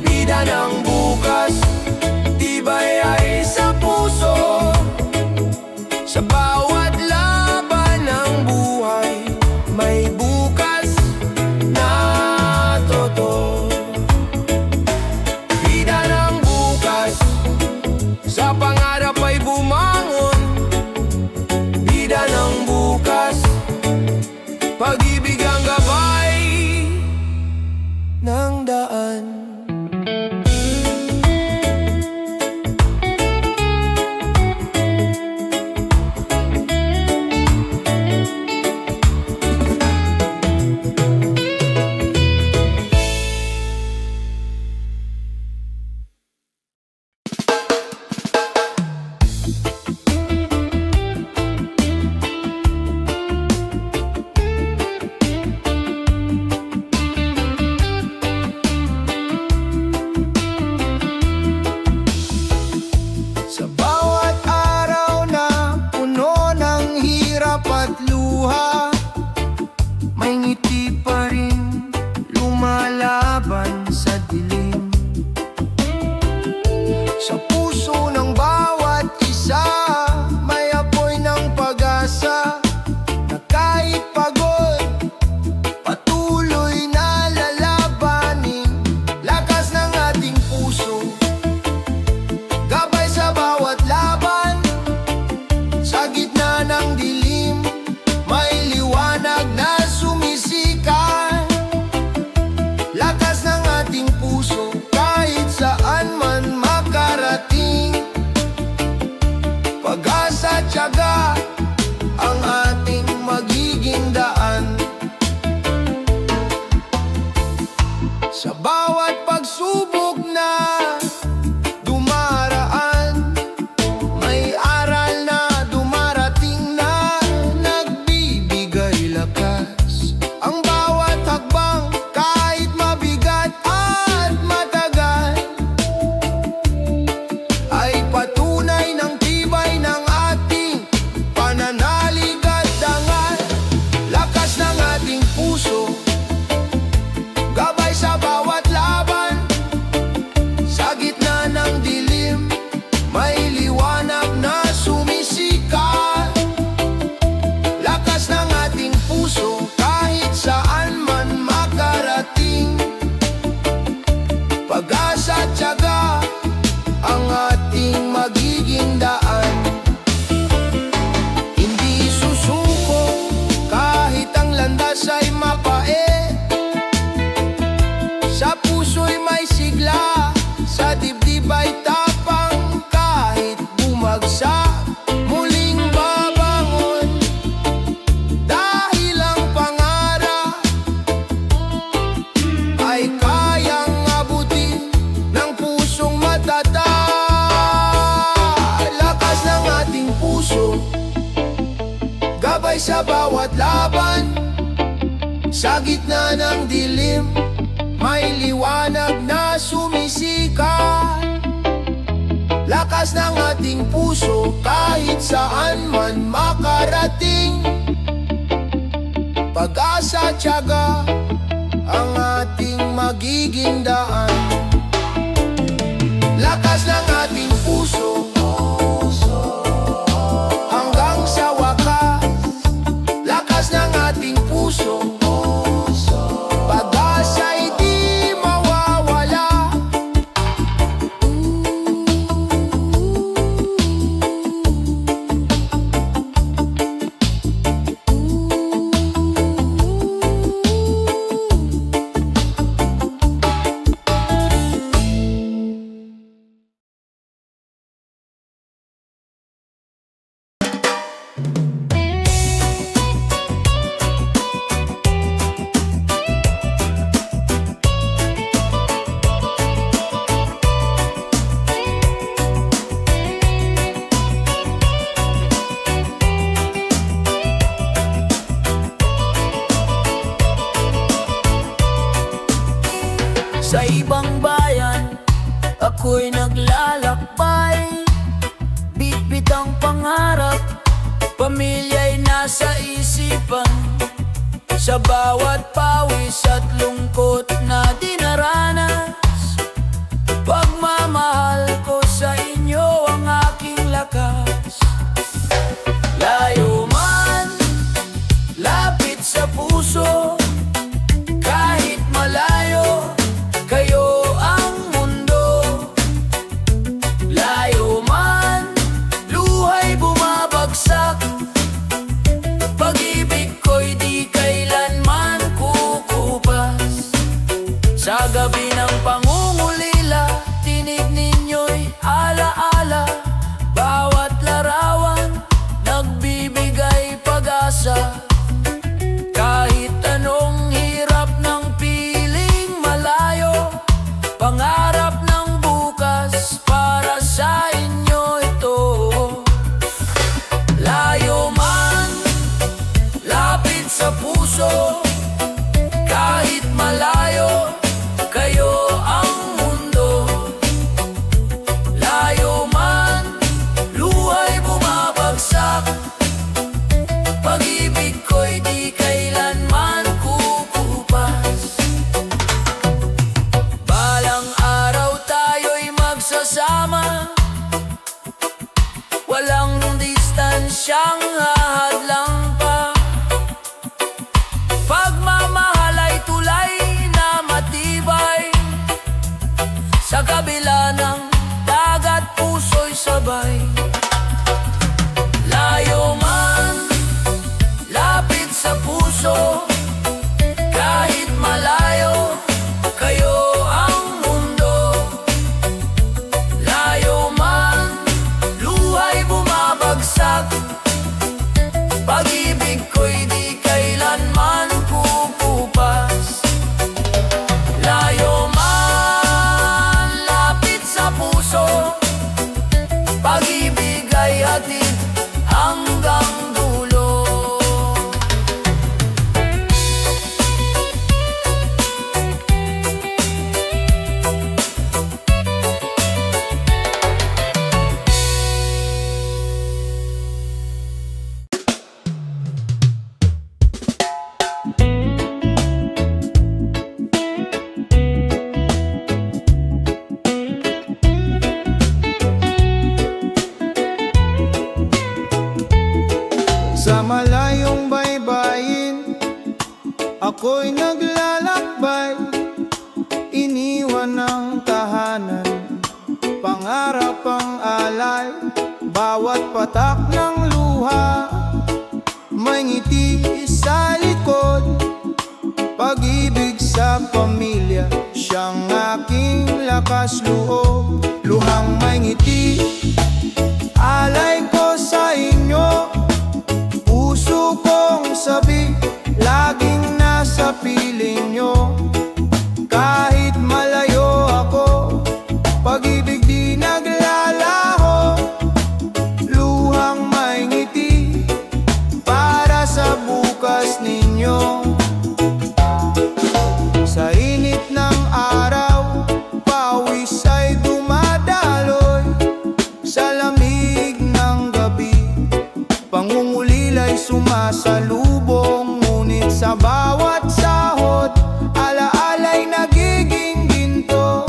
Bida ng bukas, tibay ay sa puso, sa bawat laban ng buhay, may bukas na totoo. Bida ng bukas, sa pangarap ay bumangon. Bida ng bukas, pag-ibig ang gabay ng daan. May ngiti pa rin lumalaban sa dilim, sa puso ng bawat isa may apoy ng pag-asa, na kahit pagod patuloy na lalabanin. Lakas ng ating puso, gabay sa bawat laban, sa gitna ng dilim may liwanag na sumisikat. Lakas ng ating puso, kahit saan man makarating. Pag-asa, tiyaga, ang ating magiging daan. Sa bawat pagsubok na dumaraan, may aral na dumarating na nagbibigay lakas. Ang bawat hakbang, kahit mabigat at matagal, ay patunay ng tibay ng ating pananalig at dangal. Lakas ng ating puso, gabay sa bawat laban, sa gitna ng dilim may liwanag na sumisikat. Lakas ng ating puso, kahit saan man makarating. Pag-asa, tiyaga, ang ating magiging daan. Hindi susuko kahit ang landas ay mapait, sa puso'y may sigla, sa dibdib ay tapang. Kahit bumagsak, muling babangon, dahil ang pangarap ay kayang abutin ng pusong matatag. Lakas ng ating puso, gabay sa bawat laban, sa gitna ng dilim may liwanag na sumisikat. Lakas ng ating puso, kahit saan man makarating. Pag-asa, tiyaga, ang ating magiging daan. Lakas ng ating puso, hanggang sa wakas. Lakas ng ating puso, pag-asa'y di mawawala. pangarap, pamilya'y nasa isipan. Sa bawat pawis at lungkot na dinaranas, pagmamahal ko sa inyo ang aking lakas. Layo man, lapit sa puso, kahit malayo, kayo ang mundo. Layo man, luhay bumabagsak, pag-ibig ko'y di kailanman kukupas. Sa gabi ng pangungulila, tinig ninyo'y alaala, bawat larawan nagbibigay pag-asa. Kahit anong hirap ng piling malayo, pangarap ng bukas para sa inyo ito. Layo man, lapit sa puso, kahit malayo, kayo ang mundo. Layo man, luhay bumabagsak, pag-ibig ko'y di kailanman kukupas. Balang araw tayo'y magsasama, walang distansyang hahadlang pa. Pagmamahal ay tulay na matibay, sa kabila ng dagat puso'y sabay. Layo man, lapit sa puso, kahit malayo, kayo ang mundo. Layo man, luhay bumabagsak, pag-ibig ko'y di kailanman kukupas. Layo man, lapit sa puso, pag-ibig ay hatid hanggang dulo. Sa malayong baybayin, ako'y naglalakbay, iniwan ng tahanan, pangarap ang alay. Bawat patak ng luha, may ngiti sa likod, pag-ibig sa pamilya, siyang aking lakas loob. Luhang may ngiti, alay ko sa inyo, puso kong sabik, laging nasa piling nyo. Kahit malayo ako, pag-ibig di naglalaho. Luhang may ngiti, para sa bukas ninyo. Sa init ng araw, pawis ay dumadaloy, sa lamig ng gabi, pangungulila'y sumasalubong. Ngunit sa bawat sahod, alaala'y nagiging ginto.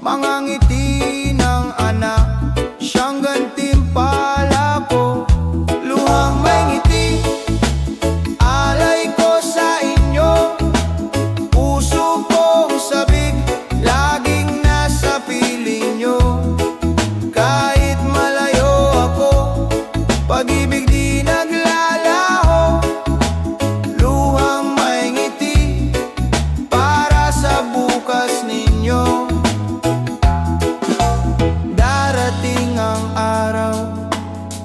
Mga ngiti ng anak, siyang gantimpala ko. Luhang may ngiti, alay ko sa inyo, puso kong sabik, laging nasa piling nyo. Kahit malayo ako, pag-ibig di naglalaho. Luhang may ngiti, para sa bukas ninyo. Darating ang araw,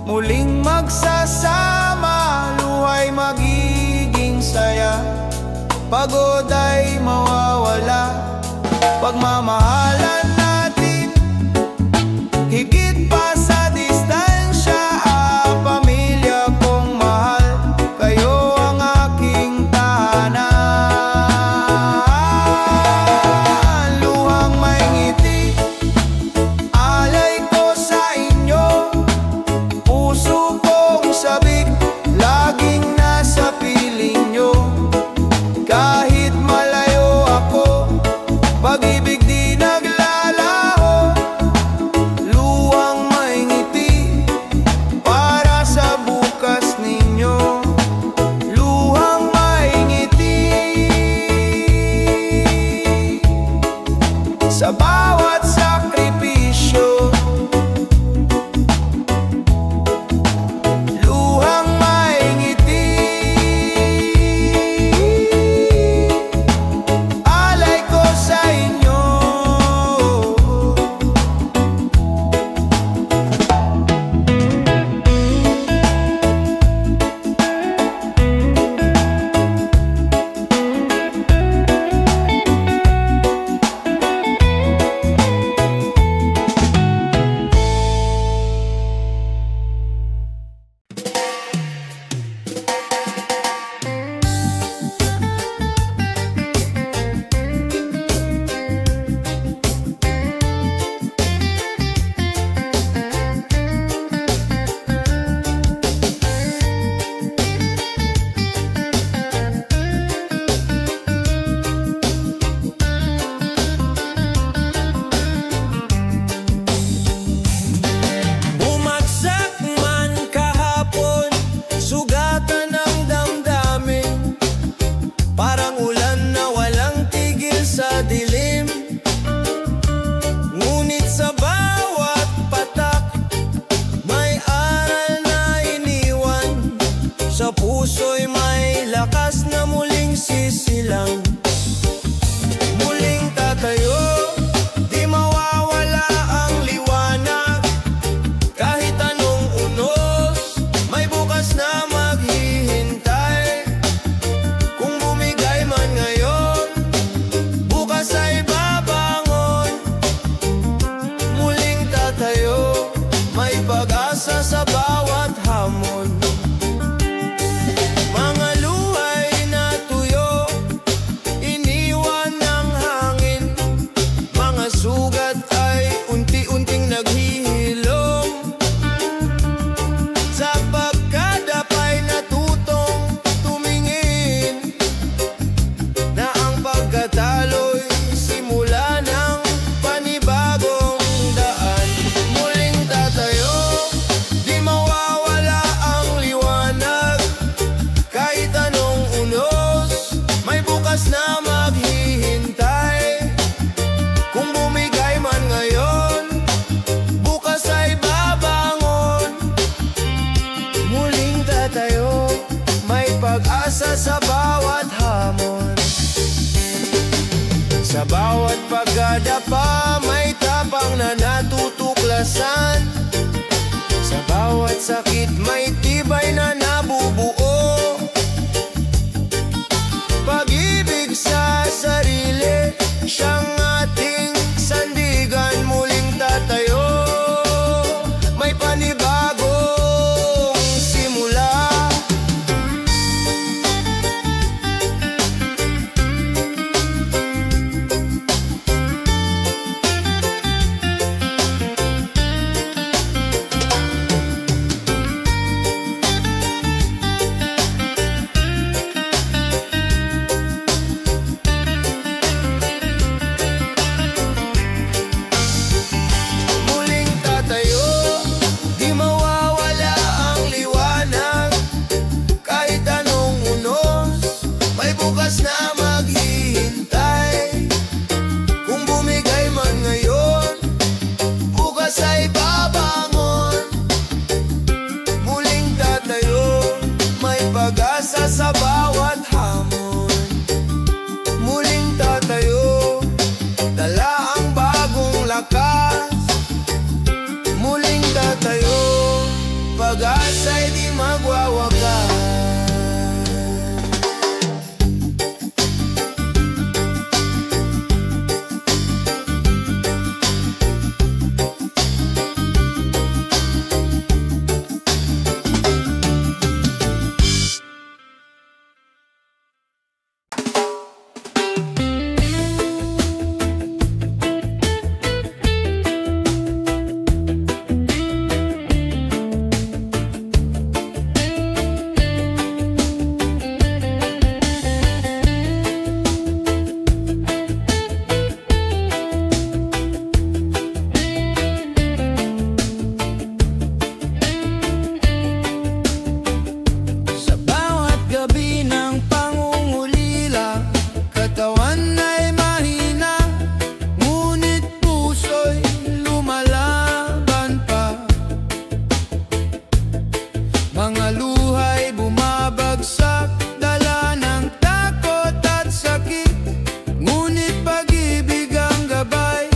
muling magsasama, luhay magiging saya, pagod ay mawawala, pagmamahalan natin higit pa sa distansya. Pamilya kong mahal, kayo ang aking tahanan. Luhang may ngiti, alay ko sa inyo, puso sa bawat hamon. Mga luhay na tuyo, iniwan ng hangin. Mga sugat ay unti-unting naghihilom. Sa pagkadapay natutong tumingin na ang pagkatalo'y simula ng panibagong daan. Muling tatayo, di mawawala ang liwanag. Kahit anong unos, may bukas na maghihintay. Kung bumigay man ngayon, bukas ay babangon. Muling tatayo, may pag-asa sa bawat hamon. Sa bawat pagdadapa, may tapang na natutuklasan. Sa bawat sakit, may tibay na nabubuo. Pag-ibig sa sarili, siyang ating sandigan. Muling tatayo, may panibagong simula. Muling tatayo, di mawawala ang liwanag. Kahit anong unos, may bukas na maghihintay. Kung bumigay man ngayon, bukas ay babangon. Muling tatayo, may pag-asa sa bawat hamon. Muling tatayo, dala ang bagong lakas. Muling tatayo, pag-asa'y di magwawakas. Sa bawat gabi ng pangungulila, katawan ay mahina, ngunit puso'y lumalaban pa. Mga luhay bumabagsak, dala ng takot at sakit, ngunit pag-ibig ang gabay.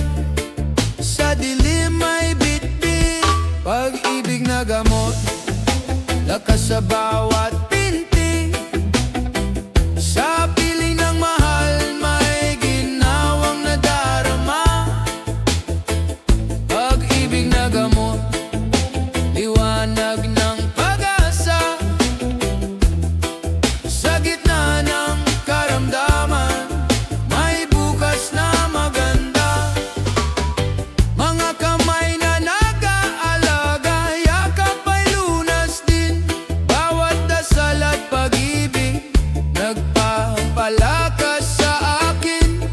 Sa dilim ay bitbit, pag-ibig na gamot, lakas sa bawat pinti. Sa piling ng mahal, may ginawang nadarama. Pag-ibig na gamot, liwanag ng pag-asa. Sa gitna ng karamdaman, may bukas na maganda. Mga kamay na nag-aalaga, yakap ay lunas din. Bawat dasal at pag-ibig, nagpapalakas sa akin.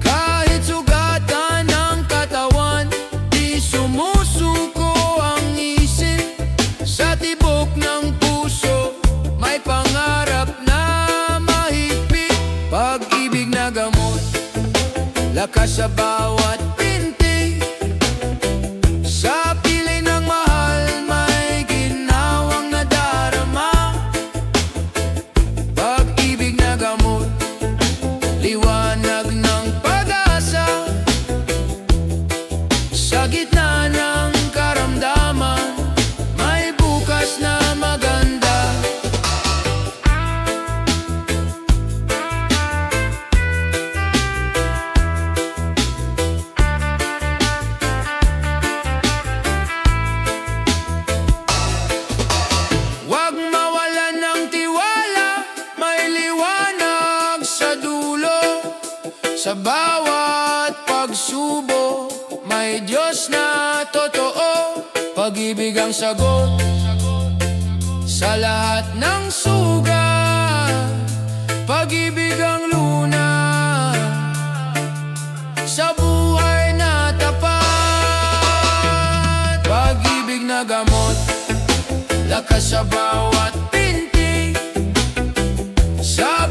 Kahit sugatan ng katawan, di sumusuko ang isip. Sa tibok ng puso, may pangarap na mahigpit. Pag-ibig na gamot, lakas sa bawat pinti. Sa piling ng mahal, may ginawang nadarama. Pag-ibig na gamot, liwanag ng pag-asa. Sa gitna ng karamdaman, may bukas na maganda. Sa bawat pagsubok, may Diyos na totoo. Pag-ibig ang sagot sa lahat ng sugat. Pag-ibig ang luna sa buhay na tapat. Pag-ibig na gamot, lakas sa bawat pintig. Sa